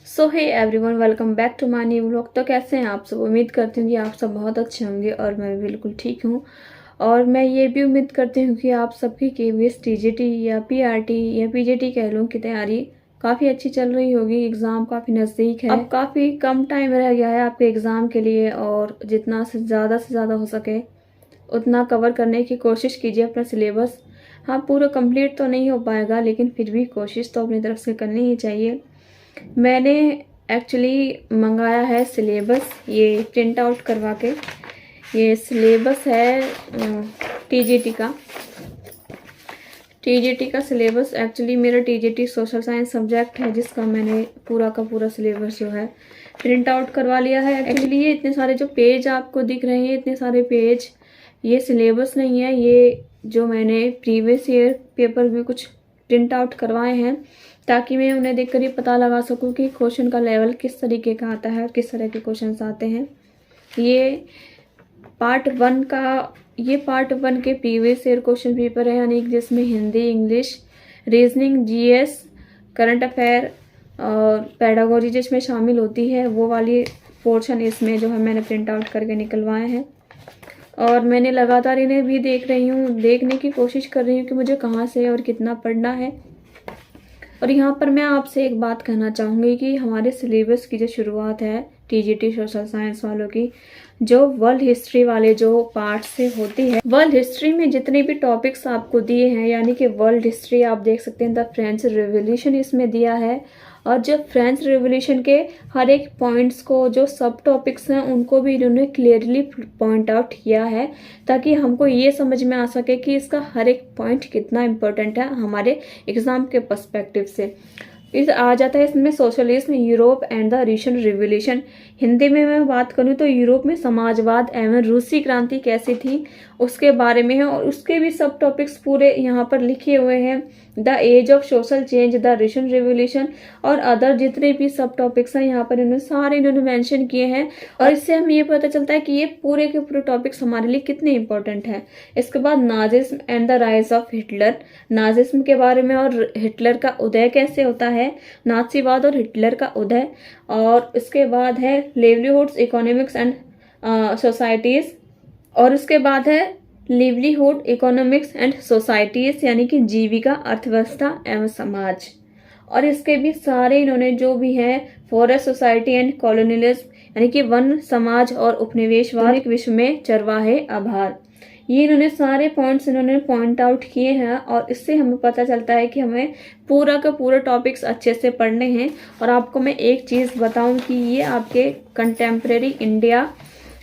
So hey everyone, welcome back to my new vlog. तो कैसे हैं आप सब? उम्मीद करती हूँ कि आप सब बहुत अच्छे होंगे और मैं बिल्कुल ठीक हूँ। और मैं ये भी उम्मीद करती हूँ कि आप सबकी केवीएस टीजीटी या पीआरटी या पीजीटी कह लूँ की तैयारी काफ़ी अच्छी चल रही होगी। एग्ज़ाम काफ़ी नज़दीक है, अब काफ़ी कम टाइम रह गया है आपके एग्ज़ाम के लिए और जितना से ज़्यादा हो सके उतना कवर करने की कोशिश कीजिए अपना सिलेबस। हाँ, पूरा कंप्लीट तो नहीं हो पाएगा लेकिन फिर भी कोशिश तो अपनी तरफ से करनी ही चाहिए। मैंने एक्चुअली मंगाया है सिलेबस, ये प्रिंट आउट करवा के। ये सिलेबस है टीजीटी का सिलेबस। एक्चुअली मेरा टीजीटी सोशल साइंस सब्जेक्ट है जिसका मैंने पूरा का पूरा सिलेबस जो है प्रिंट आउट करवा लिया है। एक्चुअली ये इतने सारे जो पेज आपको दिख रहे हैं, इतने सारे पेज, ये सिलेबस नहीं है। ये जो मैंने प्रीवियस ईयर पेपर भी कुछ प्रिंट आउट करवाए हैं ताकि मैं उन्हें देखकर ये पता लगा सकूं कि क्वेश्चन का लेवल किस तरीके का आता है और किस तरह के क्वेश्चंस आते हैं। ये पार्ट वन के प्रीवियस ईयर क्वेश्चन पेपर है, यानी जिसमें Hindi, English, reasoning, GS, current affair और पेडागोजी जिसमें शामिल होती है, वो वाली पोर्शन इसमें जो है मैंने प्रिंट आउट करके निकलवाए हैं। और मैंने लगातार इन्हें भी देखने की कोशिश कर रही हूँ कि मुझे कहाँ से और कितना पढ़ना है। और यहाँ पर मैं आपसे एक बात कहना चाहूँगी कि हमारे सिलेबस की जो शुरुआत है टीजीटी सोशल साइंस वालों की, जो वर्ल्ड हिस्ट्री वाले जो पार्ट से होती है, वर्ल्ड हिस्ट्री में जितने भी टॉपिक्स आपको दिए हैं, यानी कि वर्ल्ड हिस्ट्री आप देख सकते हैं, द फ्रेंच रेवोल्यूशन इसमें दिया है। और जो फ्रेंच रेवोल्यूशन के हर एक पॉइंट्स को, जो सब टॉपिक्स हैं, उनको भी इन्होंने क्लियरली पॉइंट आउट किया है ताकि हमको ये समझ में आ सके कि इसका हर एक पॉइंट कितना इम्पोर्टेंट है हमारे एग्जाम के पर्सपेक्टिव से। इस आ जाता है इसमें socialism, Europe and the Russian revolution. Hindi में मैं बात करूं तो यूरोप में समाजवाद एवं रूसी क्रांति कैसी थी उसके बारे में है, और उसके भी सब टॉपिक्स पूरे यहाँ पर लिखे हुए हैं। The age of social change, the Russian revolution और अदर जितने भी सब टॉपिक्स हैं यहाँ पर इन्होंने मेंशन किए हैं। और इससे हमें ये पता चलता है कि ये पूरे के पूरे टॉपिक्स हमारे लिए कितने इंपॉर्टेंट हैं। इसके बाद Nazism and the rise of Hitler, Nazism के बारे में और हिटलर का उदय कैसे होता है, नाजीवाद और हिटलर का उदय। और इसके बाद है लिवलीहुड्स, इकोनॉमिक्स एंड सोसाइटीज, और उसके बाद है लिवलीहुड, इकोनॉमिक्स एंड सोसाइटीज, यानी कि जीविका, अर्थव्यवस्था एवं समाज। और इसके भी सारे इन्होंने जो भी है फॉरेस्ट सोसाइटी एंड कॉलोनियलिज्म, यानी कि वन समाज और उपनिवेशवाद, विश्व में चरवाहे आभार, ये इन्होंने सारे पॉइंट्स पॉइंट आउट किए हैं। और इससे हमें पता चलता है कि हमें पूरा का पूरा टॉपिक्स अच्छे से पढ़ने हैं। और आपको मैं एक चीज़ बताऊं कि ये आपके कंटेम्प्रेरी इंडिया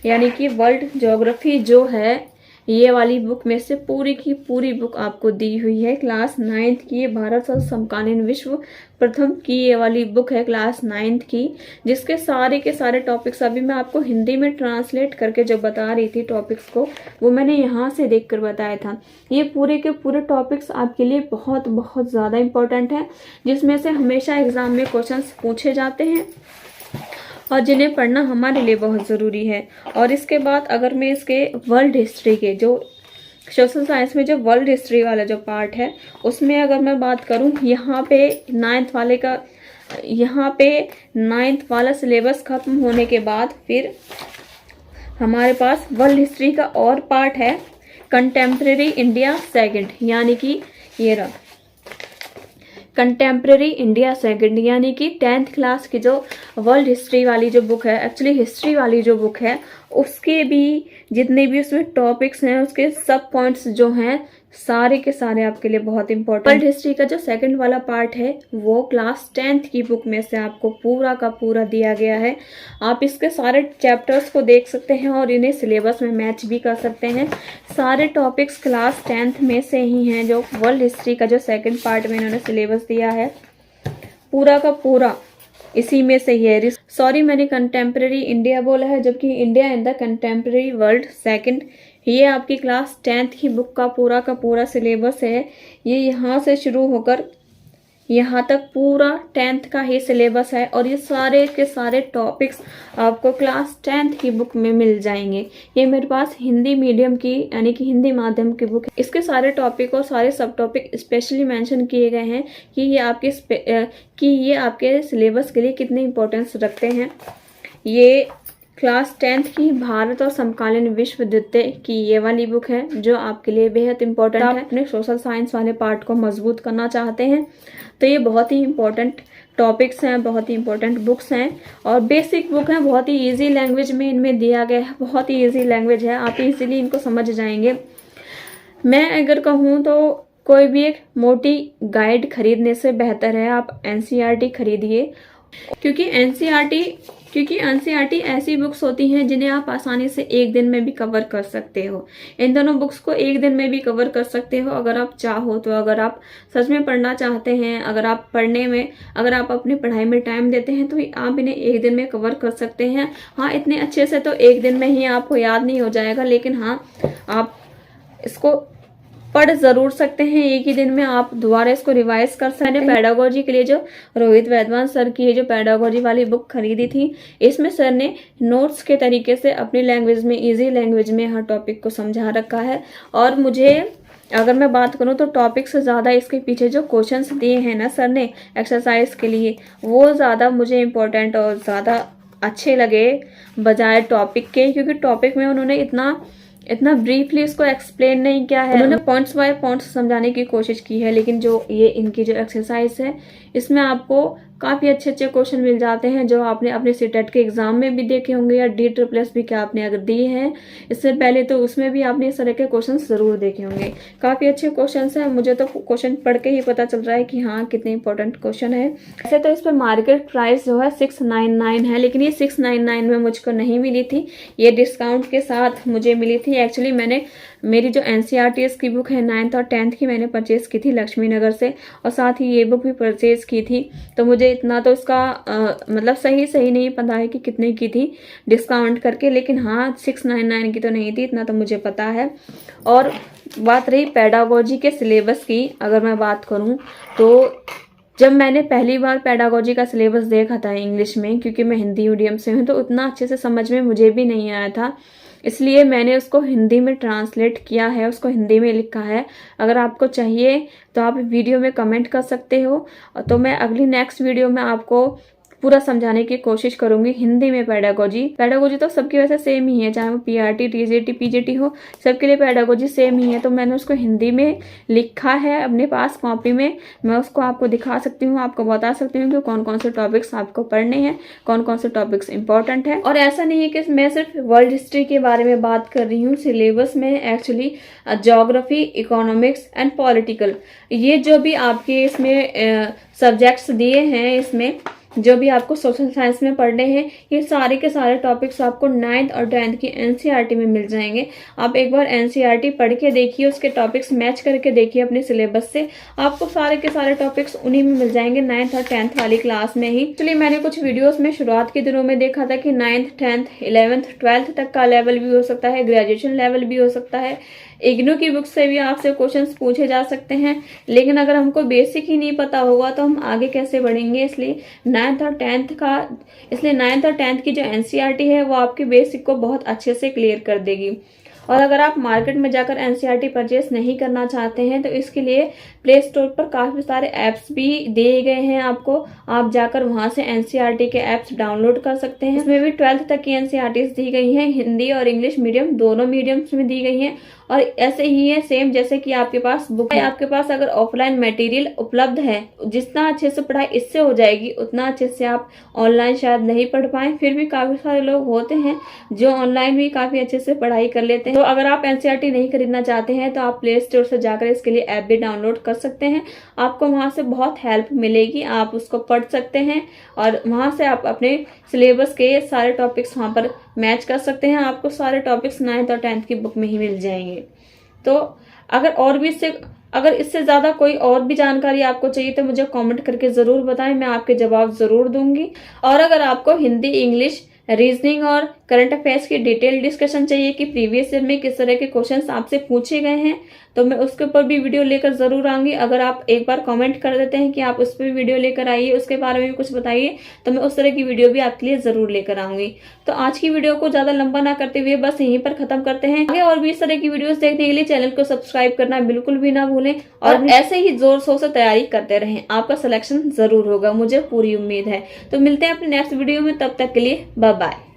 यानी कि वर्ल्ड ज्योग्राफी जो है, ये वाली बुक में से पूरी की पूरी बुक आपको दी हुई है क्लास 9th की। ये भारत और समकालीन विश्व प्रथम की ये वाली बुक है क्लास 9th की, जिसके सारे के सारे टॉपिक्स अभी मैं आपको हिंदी में ट्रांसलेट करके जो बता रही थी टॉपिक्स को, वो मैंने यहाँ से देखकर बताया था। ये पूरे के पूरे टॉपिक्स आपके लिए बहुत बहुत ज़्यादा इंपॉर्टेंट है, जिसमें से हमेशा एग्जाम में क्वेश्चन पूछे जाते हैं और जिन्हें पढ़ना हमारे लिए बहुत ज़रूरी है। और इसके बाद अगर मैं इसके वर्ल्ड हिस्ट्री के, जो सोशल साइंस में जो वर्ल्ड हिस्ट्री वाला जो पार्ट है, उसमें अगर मैं बात करूं, यहाँ पे 9th वाला सिलेबस खत्म होने के बाद फिर हमारे पास वर्ल्ड हिस्ट्री का और पार्ट है, कंटेम्प्रेरी इंडिया सेकंड, यानी कि ये रहा कंटेम्प्रेरी इंडिया सेकंड, यानी कि 10th क्लास की जो वर्ल्ड हिस्ट्री वाली जो बुक है, एक्चुअली हिस्ट्री वाली जो बुक है, उसके भी जितने भी उसमें टॉपिक्स हैं, उसके सब पॉइंट्स जो हैं, सारे के सारे आपके लिए बहुत इंपॉर्टेंट। वर्ल्ड हिस्ट्री का जो सेकंड वाला पार्ट है वो क्लास 10th की बुक में से आपको पूरा का पूरा दिया गया है। आप इसके सारे चैप्टर्स को देख सकते हैं और इन्हें सिलेबस में मैच भी कर सकते हैं। सारे टॉपिक्स क्लास 10th में से ही हैं, जो वर्ल्ड हिस्ट्री का जो सेकंड पार्ट में इन्होंने सिलेबस दिया है, पूरा का पूरा इसी में से ही है। सॉरी, मैंने कंटेम्प्रेरी इंडिया बोला है, जबकि India in the contemporary world second, ये आपकी क्लास 10th की बुक का पूरा सिलेबस है। ये यहाँ से शुरू होकर यहाँ तक पूरा 10th का ही सिलेबस है और ये सारे के सारे टॉपिक्स आपको क्लास 10th की बुक में मिल जाएंगे। ये मेरे पास हिंदी मीडियम की यानी कि हिंदी माध्यम की बुक है। इसके सारे टॉपिक और सारे सब टॉपिक स्पेशली मेंशन किए गए हैं कि ये आपके सिलेबस के लिए कितने इंपॉर्टेंस रखते हैं। ये क्लास 10th की भारत और समकालीन विश्व द्वितीय की ये वाली बुक है जो आपके लिए बेहद इंपॉर्टेंट है। अपने सोशल साइंस वाले पार्ट को मजबूत करना चाहते हैं तो ये बहुत ही इंपॉर्टेंट टॉपिक्स हैं, बहुत ही इंपॉर्टेंट बुक्स हैं और बेसिक बुक हैं। बहुत ही इजी लैंग्वेज में इनमें दिया गया है, बहुत ही इजी लैंग्वेज है, आप इजीली इनको समझ जाएंगे। मैं अगर कहूँ तो कोई भी एक मोटी गाइड खरीदने से बेहतर है आप एनसीईआरटी खरीदिए, क्योंकि एनसीईआरटी ऐसी बुक्स होती हैं जिन्हें आप आसानी से एक दिन में भी कवर कर सकते हो। इन दोनों बुक्स को एक दिन में भी कवर कर सकते हो अगर आप चाहो तो। अगर आप सच में पढ़ना चाहते हैं, अगर आप अपनी पढ़ाई में टाइम देते हैं तो आप इन्हें एक दिन में कवर कर सकते हैं। हाँ, इतने अच्छे से तो एक दिन में ही आपको याद नहीं हो जाएगा, लेकिन हाँ आप इसको पढ़ जरूर सकते हैं एक ही दिन में। आप दोबारा इसको रिवाइज कर सकते हैं। पेडागोजी के लिए जो रोहित वैद्वान सर की जो पेडागोजी वाली बुक खरीदी थी, इसमें सर ने नोट्स के तरीके से अपनी लैंग्वेज में, इजी लैंग्वेज में हर टॉपिक को समझा रखा है। और मुझे अगर मैं बात करूं तो टॉपिक से ज़्यादा इसके पीछे जो क्वेश्चंस दिए हैं ना सर ने एक्सरसाइज के लिए, वो ज़्यादा मुझे इम्पोर्टेंट और ज़्यादा अच्छे लगे बजाय टॉपिक के, क्योंकि टॉपिक में उन्होंने इतना ब्रीफली उसको एक्सप्लेन नहीं किया है। उन्होंने पॉइंट्स बाय पॉइंट्स समझाने की कोशिश की है, लेकिन जो ये इनकी जो एक्सरसाइज है इसमें आपको काफ़ी अच्छे अच्छे क्वेश्चन मिल जाते हैं जो आपने अपने सीटेट के एग्जाम में भी देखे होंगे या DSSS भी क्या आपने अगर दिए हैं इससे पहले तो उसमें भी आपने इस तरह के क्वेश्चन जरूर देखे होंगे। काफ़ी अच्छे क्वेश्चन हैं, मुझे तो क्वेश्चन पढ़ के ही पता चल रहा है कि हाँ कितने इंपॉर्टेंट क्वेश्चन है। वैसे तो इस पर मार्केट प्राइस जो है 699 है, लेकिन ये 699 में मुझको नहीं मिली थी, ये डिस्काउंट के साथ मुझे मिली थी। एक्चुअली मेरी जो एनसीईआरटी की बुक है 9th और 10th की मैंने परचेज की थी लक्ष्मी नगर से, और साथ ही ये बुक भी परचेज की थी। तो मुझे इतना तो इसका मतलब सही नहीं पता है कि कितने की थी डिस्काउंट करके, लेकिन हाँ 699 की तो नहीं थी, इतना तो मुझे पता है। और बात रही पेडागोजी के सिलेबस की, अगर मैं बात करूँ तो जब मैंने पहली बार पेडागोजी का सिलेबस देखा था इंग्लिश में, क्योंकि मैं हिंदी मीडियम से हूँ तो उतना अच्छे से समझ में मुझे भी नहीं आया था, इसलिए मैंने उसको हिंदी में ट्रांसलेट किया है, उसको हिंदी में लिखा है। अगर आपको चाहिए तो आप वीडियो में कमेंट कर सकते हो, तो मैं अगली नेक्स्ट वीडियो में आपको पूरा समझाने की कोशिश करूंगी हिंदी में पेडागोजी तो सबकी वैसे सेम ही है, चाहे वो पीआरटी, टीजीटी, पीजीटी हो, सबके लिए पेडागोजी सेम ही है। तो मैंने उसको हिंदी में लिखा है अपने पास कॉपी में, मैं उसको आपको दिखा सकती हूँ, आपको बता सकती हूँ कि कौन कौन से टॉपिक्स आपको पढ़ने हैं, कौन कौन से टॉपिक्स इंपॉर्टेंट है। और ऐसा नहीं है कि मैं सिर्फ वर्ल्ड हिस्ट्री के बारे में बात कर रही हूँ, सिलेबस में actually geography, economics and political, ये जो भी आपके इसमें सब्जेक्ट्स दिए हैं, इसमें जो भी आपको सोशल साइंस में पढ़ने हैं, ये सारे के सारे टॉपिक्स आपको 9th और 10th की एनसीईआरटी में मिल जाएंगे। आप एक बार एनसीईआरटी पढ़ के देखिए, उसके टॉपिक्स मैच करके देखिए अपने सिलेबस से, आपको सारे के सारे टॉपिक्स उन्हीं में मिल जाएंगे 9th और 10th वाली क्लास में ही। चलिए, मैंने कुछ वीडियोस में शुरुआत के दिनों में देखा था कि 9th, 10th, 11th, 12th तक का लेवल भी हो सकता है, ग्रेजुएशन लेवल भी हो सकता है। इग्नू की बुक से भी आपसे क्वेश्चंस पूछे जा सकते हैं, लेकिन अगर हमको बेसिक ही नहीं पता होगा तो हम आगे कैसे बढ़ेंगे। इसलिए 9th और 10th की जो एनसीईआरटी है वो आपके बेसिक को बहुत अच्छे से क्लियर कर देगी। और अगर आप मार्केट में जाकर एनसीईआरटी परचेस नहीं करना चाहते हैं तो इसके लिए प्ले स्टोर पर काफ़ी सारे ऐप्स भी दिए गए हैं आपको, आप जाकर वहां से एनसीईआरटी के ऐप्स डाउनलोड कर सकते हैं। इसमें भी 12th तक की एनसीईआरटी दी गई हैं, हिंदी और इंग्लिश मीडियम दोनों मीडियम्स में दी गई हैं। और ऐसे ही है सेम जैसे कि आपके पास बुक है, आपके पास अगर ऑफलाइन मटेरियल उपलब्ध है, जितना अच्छे से पढ़ाई इससे हो जाएगी उतना अच्छे से आप ऑनलाइन शायद नहीं पढ़ पाए, फिर भी काफी सारे लोग होते हैं जो ऑनलाइन भी काफी अच्छे से पढ़ाई कर लेते हैं। तो अगर आप एनसीईआरटी नहीं खरीदना चाहते हैं तो आप प्ले स्टोर से जाकर इसके लिए ऐप भी डाउनलोड कर सकते हैं, आपको वहां से बहुत हेल्प मिलेगी, आप उसको पढ़ सकते हैं और वहां से आप अपने सिलेबस के सारे टॉपिक्स वहां पर मैच कर सकते हैं। आपको सारे टॉपिक्स 9th और 10th की बुक में ही मिल जाएंगे। तो अगर इससे ज्यादा कोई और भी जानकारी आपको चाहिए तो मुझे कमेंट करके जरूर बताएं, मैं आपके जवाब जरूर दूंगी। और अगर आपको हिंदी, इंग्लिश, रीजनिंग और करंट अफेयर्स की डिटेल डिस्कशन चाहिए कि प्रीवियस ईयर में किस तरह के क्वेश्चंस आपसे पूछे गए हैं, तो मैं उसके ऊपर भी वीडियो लेकर जरूर आऊंगी। अगर आप एक बार कमेंट कर देते हैं कि आप उस पर भी वीडियो लेकर आइए, उसके बारे में भी कुछ बताइए, तो मैं उस तरह की वीडियो भी आपके लिए जरूर लेकर आऊंगी। तो आज की वीडियो को ज्यादा लंबा ना करते हुए बस यहीं पर खत्म करते हैं। आगे और भी इस तरह की वीडियोस देखने के लिए चैनल को सब्सक्राइब करना बिल्कुल भी ना भूलें और ऐसे ही जोर शोर से तैयारी करते रहें, आपका सिलेक्शन जरूर होगा, मुझे पूरी उम्मीद है। तो मिलते हैं अपने नेक्स्ट वीडियो में, तब तक के लिए बाय बाय।